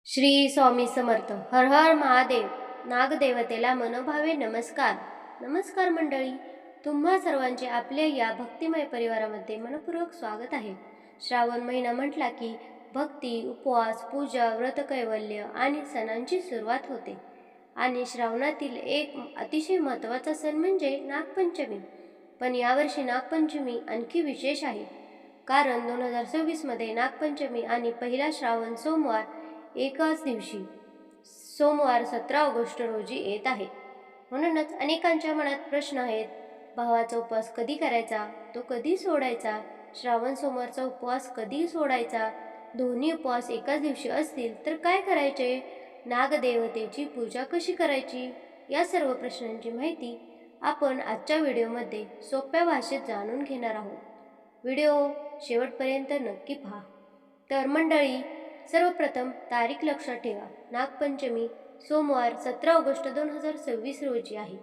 श्री स्वामी समर्थ. हर हर महादेव. नागदेवतेला मनोभावे नमस्कार. नमस्कार मंडळी, तुम्हा सर्वांचे आपल्या या भक्तिमय परिवारामध्ये मनपूर्वक स्वागत आहे. श्रावण महिना म्हटला की भक्ती, उपवास, पूजा, व्रत, कैवल्य आणि सणांची सुरुवात होते. आणि श्रावणातील एक अतिशय महत्त्वाचा सण म्हणजे नागपंचमी. पण यावर्षी नागपंचमी आणखी विशेष आहे, कारण 2026मध्ये नागपंचमी आणि पहिला श्रावण सोमवार एकाच दिवशी, सोमवार 17 ऑगस्ट रोजी येत आहे. म्हणूनच अनेकांच्या मनात प्रश्न आहेत, भावाचा उपवास कधी करायचा, तो कधी सोडायचा, श्रावण सोमवारचा उपवास कधी सोडायचा, दोन्ही उपवास एकाच दिवशी असतील तर काय करायचे, नागदेवतेची पूजा कशी करायची, या सर्व प्रश्नांची माहिती आपण आजच्या व्हिडिओमध्ये सोप्या भाषेत जाणून घेणार आहोत. व्हिडिओ शेवटपर्यंत नक्की पहा. तर मंडळी, सर्वप्रथम तारीख लक्षात ठेवा. नागपंचमी सोमवार 17 ऑगस्ट 2026 रोजी आहे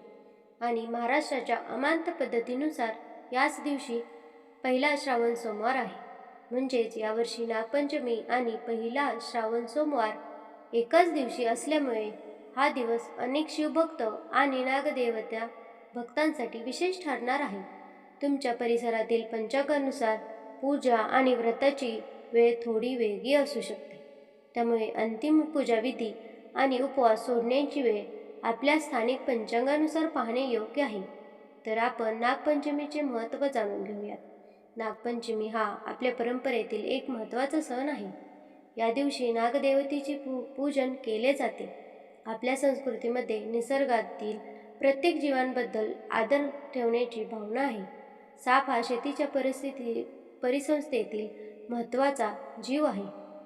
आणि महाराष्ट्राच्या अमांत पद्धतीनुसार याच दिवशी पहिला श्रावण सोमवार आहे. म्हणजेच यावर्षी नागपंचमी आणि पहिला श्रावण सोमवार एकाच दिवशी असल्यामुळे हा दिवस अनेक शिवभक्त आणि नागदेवता भक्तांसाठी विशेष ठरणार आहे. तुमच्या परिसरातील पंचांगानुसार पूजा आणि व्रताची वेळ थोडी वेगळी असू शकते, त्यामुळे अंतिम पूजाविधी आणि उपवास सोडण्याची वेळ आपल्या स्थानिक पंचांगानुसार पाहणे योग्य आहे. तर आपण नागपंचमीचे महत्त्व जाणून घेऊयात. नागपंचमी हा आपल्या परंपरेतील एक महत्त्वाचा सण आहे. या दिवशी नागदेवतेचे पूजन केले जाते. आपल्या संस्कृतीमध्ये निसर्गातील प्रत्येक जीवांबद्दल आदर ठेवण्याची भावना आहे. साप हा शेतीच्या परिसंस्थेतील महत्त्वाचा जीव आहे.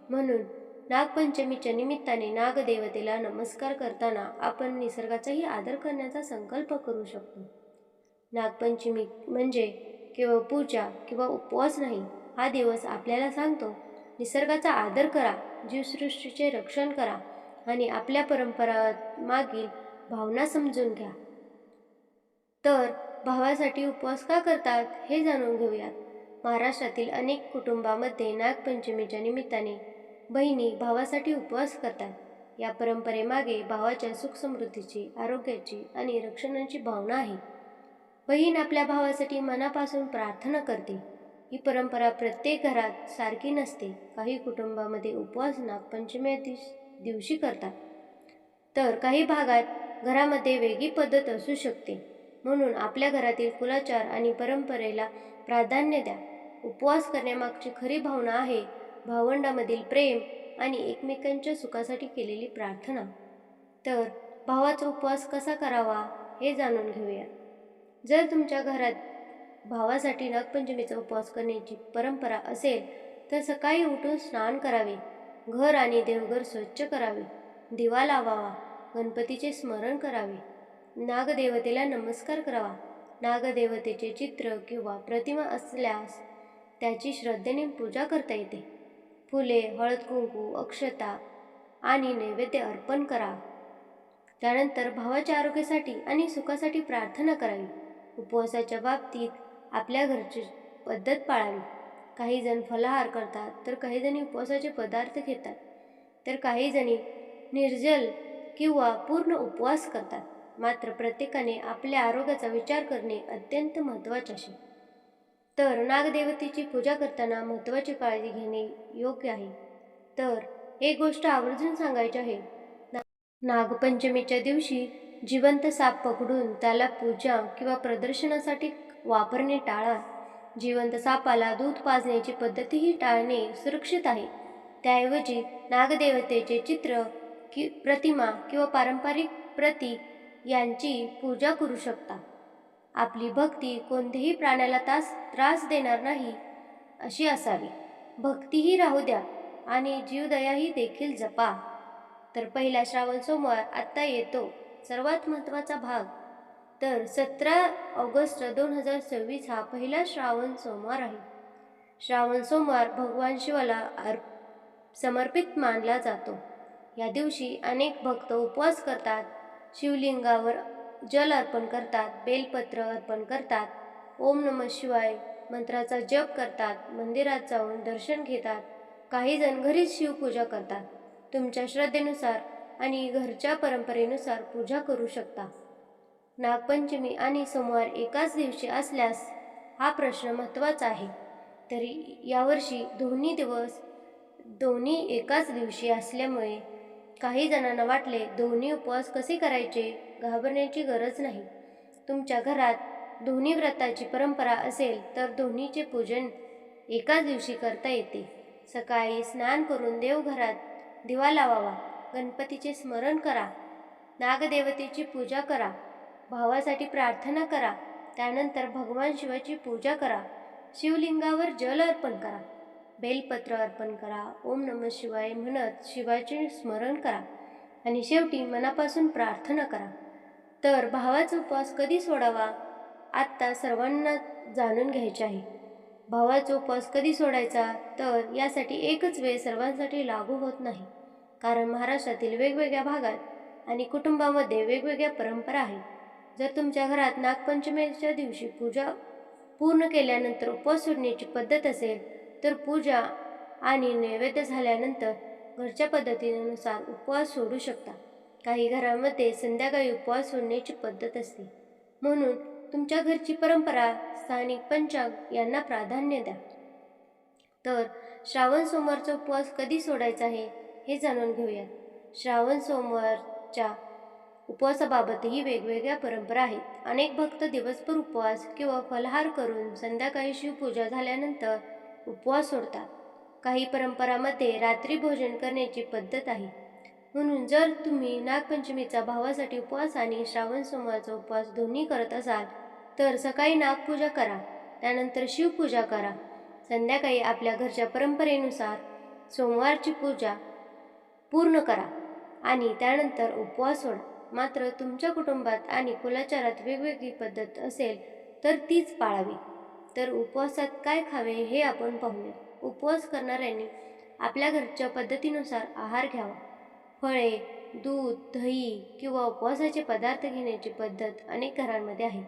म्हणून नागपंचमीच्या निमित्ताने नागदेवतेला नमस्कार करताना आपण निसर्गाचाही आदर करण्याचा संकल्प करू शकतो. नागपंचमी म्हणजे केवळ पूजा किंवा उपवास नाही. हा दिवस आपल्याला सांगतो, निसर्गाचा आदर करा, जीवसृष्टीचे रक्षण करा आणि आपल्या परंपरा मागील भावना समजून घ्या. तर भावासाठी उपवास का करतात हे जाणून घेऊयात. महाराष्ट्रातील अनेक कुटुंबामध्ये नागपंचमीच्या निमित्ताने बहिणी भावासाठी उपवास करतात. या परंपरेमागे भावाच्या सुखसमृद्धीची, आरोग्याची आणि रक्षणाची भावना आहे. बहीण आपल्या भावासाठी मनापासून प्रार्थना करते. ही परंपरा प्रत्येक घरात सारखी नसते. काही कुटुंबामध्ये उपवास नागपंचमी दिवशी करतात, तर काही भागात घरामध्ये वेगळी पद्धत असू शकते. म्हणून आपल्या घरातील कुलाचार आणि परंपरेला प्राधान्य द्या. उपवास करण्यामागची खरी भावना आहे भावंडांमधील प्रेम आणि एकमेकांच्या सुखासाठी केलेली प्रार्थना. तर भावाचा उपवास कसा करावा हे जाणून घेऊया. जर तुमच्या घरात भावासाठी नागपंचमीचा उपवास करण्याची परंपरा असेल तर सकाळी उठून स्नान करावे, घर आणि देवघर स्वच्छ करावे, दिवा लावावा, गणपतीचे स्मरण करावे, नागदेवतेला नमस्कार करावा. नागदेवतेचे चित्र किंवा प्रतिमा असल्यास त्याची श्रद्धेने पूजा करता येते. फुले, हळद कुंकू, अक्षता आणि नैवेद्य अर्पण करा. त्यानंतर भावाच्या आरोग्यासाठी आणि सुखासाठी प्रार्थना करावी. उपवासाच्या बाबतीत आपल्या घरची पद्धत पाळावी. काही जण फलाहार करतात, तर काही जणी उपवासाचे पदार्थ घेतात, तर काही जणी निर्जल किंवा पूर्ण उपवास करतात. मात्र प्रत्येकाने आपल्या आरोग्याचा विचार करणे अत्यंत महत्त्वाचे आहे. तर नागदेवतेची पूजा करताना महत्त्वाची काळजी घेणे योग्य आहे. तर एक गोष्ट आवर्जून सांगायची आहे, नागपंचमीच्या दिवशी जिवंत साप पकडून त्याला पूजा किंवा प्रदर्शनासाठी वापरणे टाळा. जिवंत सापाला दूध पाजण्याची पद्धतीही टाळणे सुरक्षित आहे. त्याऐवजी नागदेवतेचे चित्र प्रतिमा किंवा पारंपरिक प्रतीक यांची पूजा करू शकता. आपली भक्ती कोणत्याही प्राण्याला त्रास देणार नाही अशी असावी. भक्तीही राहू द्या आणि जीवदयाही देखील जपा. तर पहिला श्रावण सोमवार आत्ता येतो. सर्वात महत्त्वाचा भाग, तर 17 ऑगस्ट 2026 हा पहिला श्रावण सोमवार आहे. श्रावण सोमवार भगवान शिवाला समर्पित मानला जातो. या दिवशी अनेक भक्त उपवास करतात, शिवलिंगावर जल अर्पण करतात, बेलपत्र अर्पण करतात, ओम नमः शिवाय मंत्राचा जप करतात, मंदिरात जाऊन दर्शन घेतात, काही जण घरीच शिवपूजा करतात. तुमच्या श्रद्धेनुसार आणि घरच्या परंपरेनुसार पूजा करू शकता. नागपंचमी आणि सोमवार एकाच दिवशी असल्यास हा प्रश्न महत्त्वाचा आहे. तरी यावर्षी दोन्ही एकाच दिवशी असल्यामुळे काही जणांना वाटले दोन्ही उपवास कसे करायचे. घाबरण्याची गरज नाही. तुमच्या घरात दोन्ही व्रताची परंपरा असेल तर दोन्हीचे पूजन एकाच दिवशी करता येते. सकाळी स्नान करून देवघरात दिवा लावावा, गणपतीचे स्मरण करा, नागदेवतेची पूजा करा, भावासाठी प्रार्थना करा, त्यानंतर भगवान शिवाची पूजा करा, शिवलिंगावर जल अर्पण करा, बेलपत्र अर्पण करा, ओम नमः शिवाय म्हणत शिवाचे स्मरण करा आणि शेवटी मनापासून प्रार्थना करा. तर भावाचा उपवास कधी सोडावा आत्ता सर्वांना जाणून घ्यायचे आहे. भावाचा उपवास कधी सोडायचा, तर यासाठी एकच वेळ सर्वांसाठी लागू होत नाही. कारण महाराष्ट्रातील वेगवेगळ्या भागात आणि कुटुंबामध्ये वेगवेगळ्या परंपरा आहेत. जर तुमच्या घरात नागपंचमीच्या दिवशी पूजा पूर्ण केल्यानंतर उपवास सोडण्याची पद्धत असेल तर पूजा आणि नैवेद्य झाल्यानंतर घरच्या पद्धतीनुसार उपवास सोडू शकता. काही घरांमध्ये संध्याकाळी उपवास सोडण्याची पद्धत असते, म्हणून तुमच्या घरची परंपरा, स्थानिक पंचांग यांना प्राधान्य द्या. तर श्रावण सोमवारचा उपवास कधी सोडायचा आहे हे जाणून घेऊया. श्रावण सोमवारच्या उपवासाबाबतही वेगवेगळ्या परंपरा आहेत. अनेक भक्त दिवसभर उपवास किंवा फलाहार करून संध्याकाळी शिवपूजा झाल्यानंतर उपवास सोडतात. काही परंपरांमध्ये रात्री भोजन करण्याची पद्धत आहे. म्हणून जर तुम्ही नागपंचमीचा भावासाठी उपवास आणि श्रावण सोमवारचा उपवास दोन्ही करत असाल तर सकाळी नागपूजा करा, त्यानंतर शिवपूजा करा, संध्याकाळी आपल्या घरच्या परंपरेनुसार सोमवारची पूजा पूर्ण करा आणि त्यानंतर उपवास सोडा. मात्र तुमच्या कुटुंबात आणि कुलाचारात वेगवेगळी पद्धत असेल तर तीच पाळावी. तर उपवासात काय खावे हे आपण पाहूया. उपवास करणाऱ्यांनी आपल्या घरच्या पद्धतीनुसार आहार घ्यावा. फळे, दूध, दही किंवा उपवासाचे पदार्थ घेण्याची पद्धत अनेक घरांमध्ये आहे.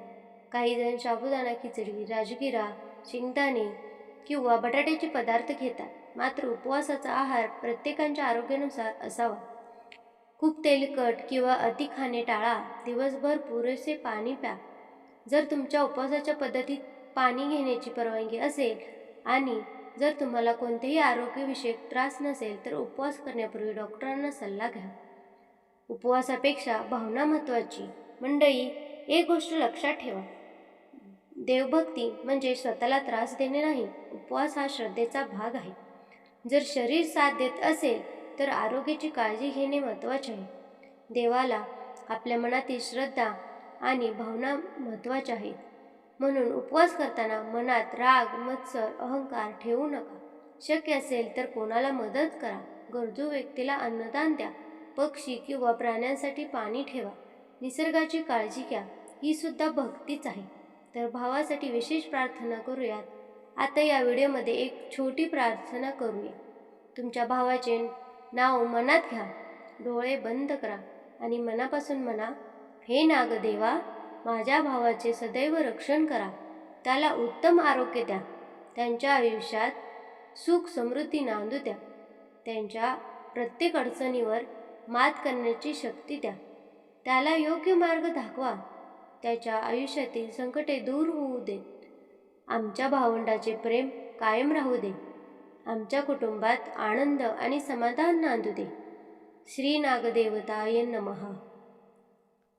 काही जण साबुदाणा खिचडी, राजगिरा, शेंगदाणे किंवा बटाट्याचे पदार्थ घेतात. मात्र उपवासाचा आहार प्रत्येकाच्या आरोग्यानुसार असावा. खूप तेलकट किंवा अति खाणे टाळा. दिवसभर पुरेसे पाणी प्या. जर तुमच्या उपवासाच्या पद्धतीत पाणी घेण्याची परवानगी असेल आणि जर तुम्हाला कोणतेही आरोग्यविषयक त्रास नसेल तर उपवास करण्यापूर्वी डॉक्टरांना सल्ला घ्या. उपवासापेक्षा भावना महत्त्वाची. मंडळी, एक गोष्ट लक्षात ठेवा, देवभक्ती म्हणजे स्वतःला त्रास देणे नाही. उपवास हा श्रद्धेचा भाग आहे. जर शरीर साथ देत असेल तर आरोग्याची काळजी घेणे महत्त्वाचे आहे. देवाला आपल्या मनातील श्रद्धा आणि भावना महत्त्वाच्या आहेत. म्हणून उपवास करताना मनात राग, मत्सर, अहंकार ठेवू नका. शक्य असेल तर कोणाला मदत करा. गरजू व्यक्तीला अन्नदान द्या. पक्षी किंवा प्राण्यांसाठी पाणी ठेवा. निसर्गाची काळजी घ्या. ही सुद्धा भक्तीच आहे. तर भावासाठी विशेष प्रार्थना करूयात. आता या व्हिडिओमध्ये एक छोटी प्रार्थना करूया. तुमच्या भावाचे नाव मनात घ्या, डोळे बंद करा आणि मनापासून म्हणा, हे नागदेवा, माझ्या भावाचे सदैव रक्षण करा. त्याला उत्तम आरोग्य द्या. त्यांच्या आयुष्यात सुख समृद्धी नांदू द्या. त्यांच्या प्रत्येक अडचणीवर मात करण्याची शक्ती द्या. त्याला योग्य मार्ग दाखवा. त्याच्या आयुष्यातील संकटे दूर होऊ देत. आमच्या भावंडाचे प्रेम कायम राहू दे. आमच्या कुटुंबात आनंद आणि समाधान नांदू दे. श्री नागदेवताय नमः.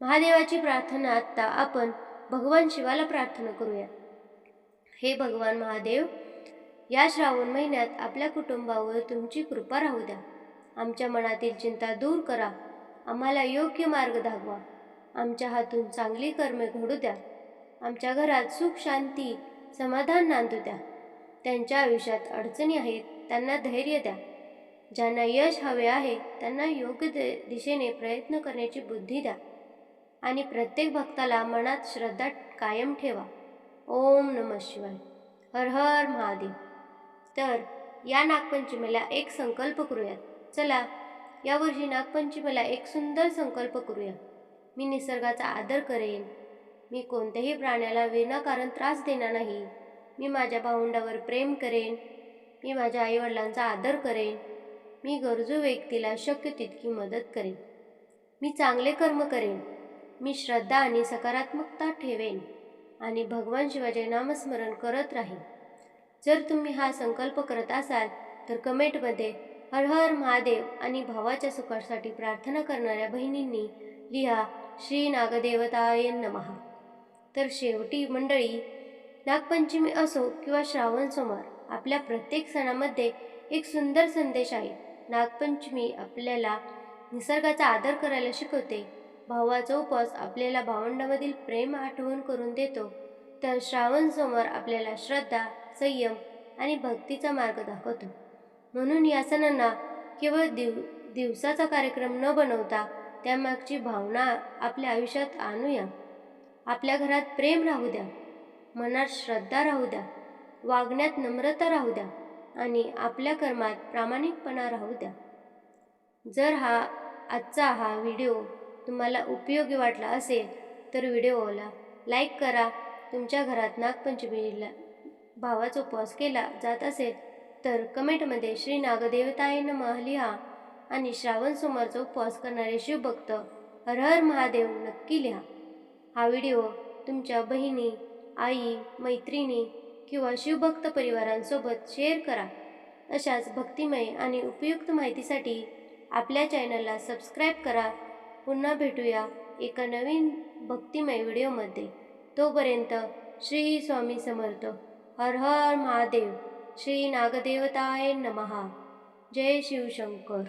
महादेवाची प्रार्थना आत्ता आपण भगवान शिवाला प्रार्थना करूया. हे भगवान महादेव, या श्रावण महिन्यात आपल्या कुटुंबावर तुमची कृपा राहू द्या. आमच्या मनातील चिंता दूर करा. आम्हाला योग्य मार्ग दाखवा. आमच्या हातून चांगली कर्मे घडू द्या. आमच्या घरात सुख, शांती, समाधान नांदू द्या. त्यांच्या आयुष्यात अडचणी आहेत, त्यांना धैर्य द्या. ज्यांना यश हवे आहे त्यांना योग्य दिशेने प्रयत्न करण्याची बुद्धी द्या. आणि प्रत्येक भक्ताला मनात श्रद्धा कायम ठेवा. ओम नमः शिवाय. हर हर महादेव. तर या नागपंचमीला एक संकल्प करूयात. चला, यावर्षी नागपंचमीला एक सुंदर संकल्प करूया. मी निसर्गाचा आदर करेन. मी कोणत्याही प्राण्याला विनाकारण त्रास देणार नाही. मी माझ्या भावंडावर प्रेम करेन. मी माझ्या आईवडिलांचा आदर करेन. मी गरजू व्यक्तीला शक्य तितकी मदत करेन. मी चांगले कर्म करेन. मी श्रद्धा आणि सकारात्मकता ठेवेन आणि भगवान शिवाचे नामस्मरण करत राहीन. जर तुम्ही हा संकल्प करत असाल तर कमेंटमध्ये हर हर महादेव आणि भावाच्या सुखासाठी प्रार्थना करणाऱ्या बहिणींनी लिहा श्री नागदेवताय नमः. तर शेवटी मंडळी, नागपंचमी असो किंवा श्रावण सोमवार, आपल्या प्रत्येक सणामध्ये एक सुंदर संदेश आहे. नागपंचमी आपल्याला निसर्गाचा आदर करायला शिकवते. भावाचा उपवास आपल्याला भावंडामधील प्रेम आठवण करून देतो. तर श्रावण सोमवार आपल्याला श्रद्धा, संयम आणि भक्तीचा मार्ग दाखवतो. म्हणून या सणांना केवळ दिवसाचा कार्यक्रम न बनवता त्यामागची भावना आपल्या आयुष्यात आणूया. आपल्या घरात प्रेम राहू द्या, मनात श्रद्धा राहू द्या, वागण्यात नम्रता राहू द्या आणि आपल्या कर्मात प्रामाणिकपणा राहू द्या. जर आजचा हा व्हिडिओ तुम्हाला उपयोगी वाटला असेल तर व्हिडिओला लाईक करा. तुमच्या घरात नागपंचमीला भावाचा उपवास केला जात असेल तर कमेंटमध्ये श्री नागदेवताय नमः लिहा आणि श्रावण सोमवारचा उपवास करणारे शिवभक्त हर हर महादेव नक्की लिहा. हा व्हिडिओ तुमच्या बहिणी, आई, मैत्रिणी किंवा शिवभक्त परिवारांसोबत शेअर करा. अशाच भक्तिमय आणि उपयुक्त माहितीसाठी आपल्या चॅनलला सबस्क्राईब करा. पुन्हा भेटूया एका नवीन भक्तिमय व्हिडिओमध्ये. तोपर्यंत श्री स्वामी समर्थ. हर हर महादेव. श्री नागदेवताय नमः. जय शिवशंकर.